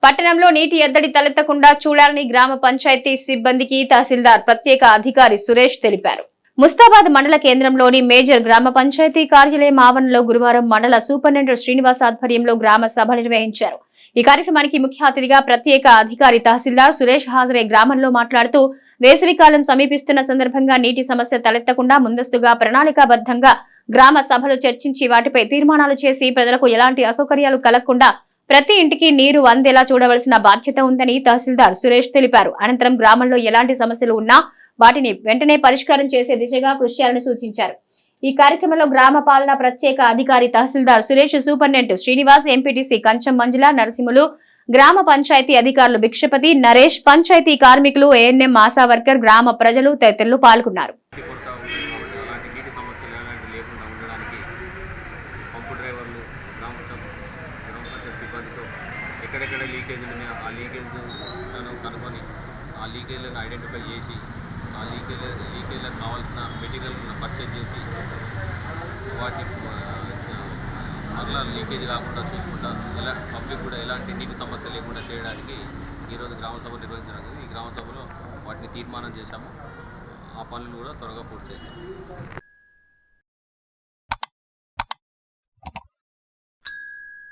పట్టణంలో నీటి ఎద్దడి తలెత్తకుండా చూడాలని గ్రామ పంచాయతీ సిబ్బందికి తహసీల్దార్ ప్రత్యేక అధికారి సురేష్ తెలిపారు. ముస్తాబాద్ మండల కేంద్రంలోని మేజర్ గ్రామ పంచాయతీ కార్యాలయం ఆవరణలో గురువారం మండల సూపరింటెండెంట్ శ్రీనివాస్ ఆధ్వర్యంలో గ్రామ సభ నిర్వహించారు. ఈ కార్యక్రమానికి ముఖ్య అతిథిగా ప్రత్యేక అధికారి తహసీల్దార్ సురేష్ హాజరై గ్రామంలో మాట్లాడుతూ వేసవికాలం సమీపిస్తున్న సందర్భంగా నీటి సమస్య తలెత్తకుండా ముందస్తుగా ప్రణాళికాబద్ధంగా గ్రామ సభలు చర్చించి వాటిపై తీర్మానాలు చేసి ప్రజలకు ఎలాంటి అసౌకర్యాలు కలగకుండా ప్రతి ఇంటికి నీరు అందేలా చూడవలసిన బాధ్యత ఉందని తహసీల్దార్ సురేష్ తెలిపారు. అనంతరం గ్రామంలో ఎలాంటి సమస్యలు ఉన్నా వాటిని వెంటనే పరిష్కారం చేసే దిశగా కృషి చేయాలని సూచించారు. ఈ కార్యక్రమంలో గ్రామ పాలన ప్రత్యేక అధికారి తహసీల్దార్ సురేష్, సూపరింటెండెంట్ శ్రీనివాస్, ఎంపీటీసీ కంచం మంజుల, నరసింహులు, గ్రామ పంచాయతీ అధికారులు భిక్షపతి, నరేష్, పంచాయతీ కార్మికులు, ఏఎన్ఎం, ఆశా వర్కర్, గ్రామ ప్రజలు తదితరులు పాల్గొన్నారు. ఎక్కడెక్కడ లీకేజ్ ఉన్నాయో ఆ లీకేజ్లను కనుక్కొని ఆ లీకేజ్లను ఐడెంటిఫై చేసి ఆ లీకేజ్లకు కావాల్సిన మెటీరియల్ పర్చేజ్ చేసి వాటిని మరలా లీకేజ్ కాకుండా చూసుకుంటా పబ్లిక్ కూడా ఎలాంటి నీటి సమస్య లేకుండా చేయడానికి ఈరోజు గ్రామ సభ నిర్వహించడం జరిగింది. ఈ గ్రామ సభలో వాటిని తీర్మానం చేశాము. ఆ పనులు కూడా త్వరగా పూర్తి చేశాము.